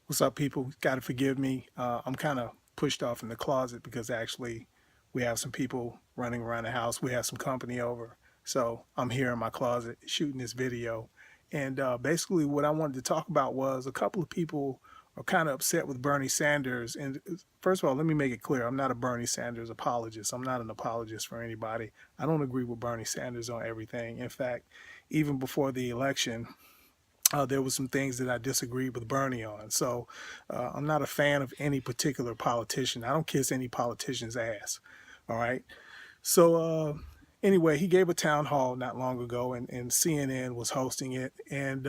What's up, people? Got to forgive me. I'm kind of pushed off in the closet because actually we have some people running around the house. We have some company over. So I'm here in my closet shooting this video. And basically, what I wanted to talk about was a couple of people are kind of upset with Bernie Sanders. And first of all, let me make it clear I'm not a Bernie Sanders apologist. I'm not an apologist for anybody. I don't agree with Bernie Sanders on everything. In fact, even before the election, there was some things that I disagreed with Bernie on. So I'm not a fan of any particular politician. I don't kiss any politician's ass. All right. So anyway, he gave a town hall not long ago, and CNN was hosting it. And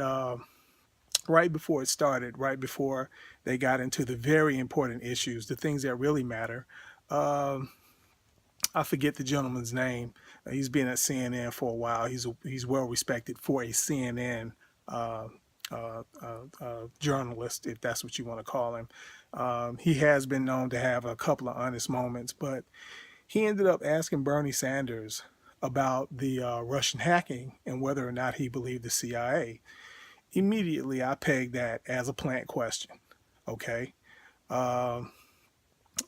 right before it started, right before they got into the very important issues, the things that really matter, um I forget the gentleman's name. He's been at CNN for a while. He's well respected for a CNN uh, journalist, if that's what you want to call him. He has been known to have a couple of honest moments, but he ended up asking Bernie Sanders about the Russian hacking and whether or not he believed the CIA. Immediately, I pegged that as a plant question. Okay. Um,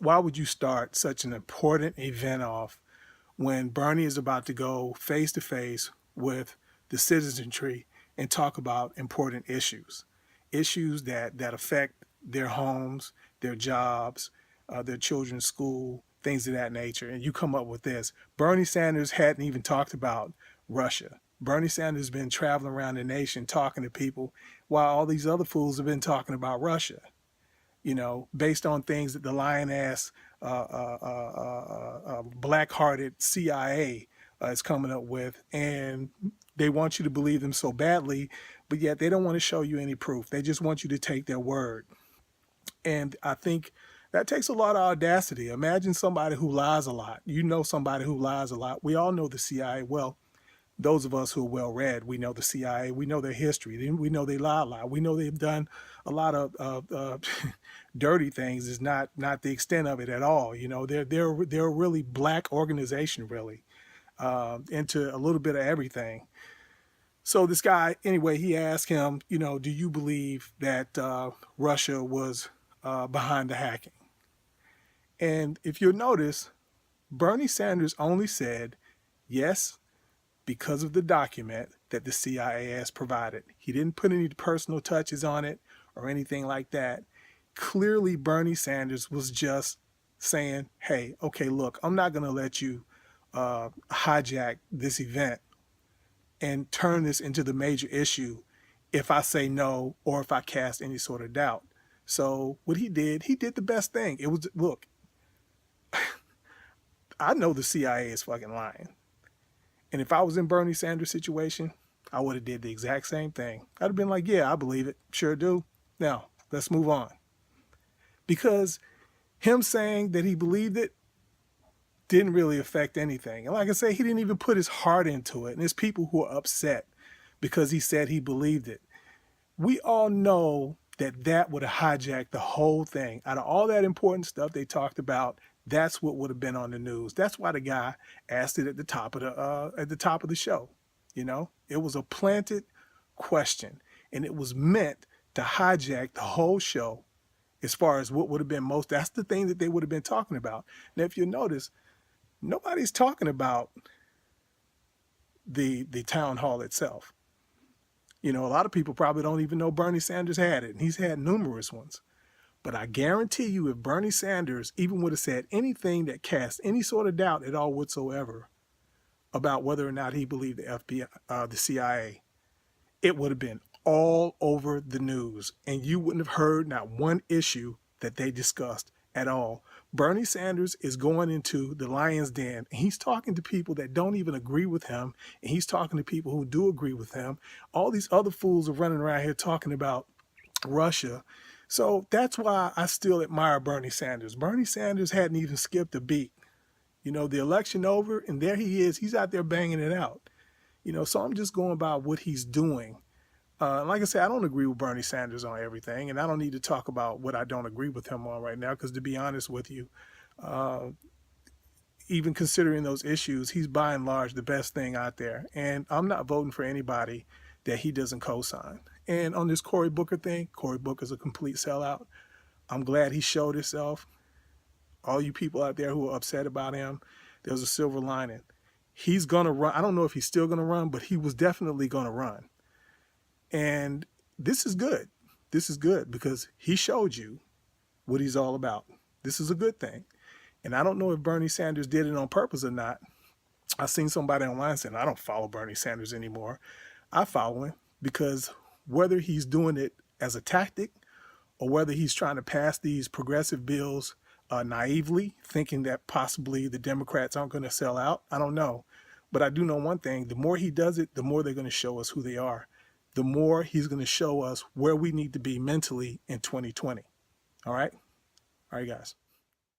why would you start such an important event off when Bernie is about to go face to face with the citizenry and talk about important issues that affect their homes, their jobs, their children's school, things of that nature. And you come up with this. Bernie Sanders hadn't even talked about Russia. Bernie Sanders has been traveling around the nation talking to people while all these other fools have been talking about Russia, based on things that the lion ass, black hearted CIA is coming up with. And they want you to believe them so badly, but yet they don't want to show you any proof. They just want you to take their word. And I think that takes a lot of audacity. Imagine somebody who lies a lot. You know, somebody who lies a lot. We all know the CIA well. Those of us who are well read, we know the CIA, we know their history, we know they lie a lot, we know they've done a lot of dirty things. Is not the extent of it at all. They're a really black organization, really, into a little bit of everything. So this guy, anyway, he asked him, do you believe that Russia was behind the hacking? And if you'll notice, Bernie Sanders only said yes, because of the document that the CIA has provided. He didn't put any personal touches on it or anything like that. Clearly, Bernie Sanders was just saying, hey, okay, look, I'm not going to let you hijack this event and turn this into the major issue if I say no or if I cast any sort of doubt. So what he did the best thing. It was, look, I know the CIA is fucking lying. And if I was in Bernie Sanders' situation, I would have did the exact same thing. I'd have been like, yeah, I believe it. Sure do. Now, let's move on. Because him saying that he believed it didn't really affect anything. And like I say, he didn't even put his heart into it. And there's people who are upset because he said he believed it. We all know that would have hijacked the whole thing. Out of all that important stuff they talked about, that's what would have been on the news. That's why the guy asked it at the top of the show. It was a planted question, and it was meant to hijack the whole show. As far as what would have been most, that's the thing that they would have been talking about. Now, if you notice, nobody's talking about the town hall itself. A lot of people probably don't even know Bernie Sanders had it, and he's had numerous ones. But I guarantee you, if Bernie Sanders even would have said anything that cast any sort of doubt at all whatsoever about whether or not he believed the FBI, the CIA, it would have been all over the news, and you wouldn't have heard not one issue that they discussed at all. Bernie Sanders is going into the lion's den, and he's talking to people that don't even agree with him, and he's talking to people who do agree with him. All these other fools are running around here talking about Russia. So that's why I still admire Bernie Sanders. Bernie Sanders hadn't even skipped a beat. The election over, and there he is. He's out there banging it out. So I'm just going by what he's doing. Like I said, I don't agree with Bernie Sanders on everything, and I don't need to talk about what I don't agree with him on right now, because to be honest with you, even considering those issues, he's by and large the best thing out there. And I'm not voting for anybody that he doesn't co-sign. And on this Cory Booker thing, Cory Booker's a complete sellout. I'm glad he showed himself. All you people out there who are upset about him, there's a silver lining. He's going to run. I don't know if he's still going to run, but he was definitely going to run. And this is good. This is good because he showed you what he's all about. This is a good thing. And I don't know if Bernie Sanders did it on purpose or not. I seen somebody online saying, I don't follow Bernie Sanders anymore. I follow him because whether he's doing it as a tactic or whether he's trying to pass these progressive bills naively, thinking that possibly the Democrats aren't going to sell out, I don't know. But I do know one thing, the more he does it, the more they're going to show us who they are. The more he's going to show us where we need to be mentally in 2020. All right? All right, guys.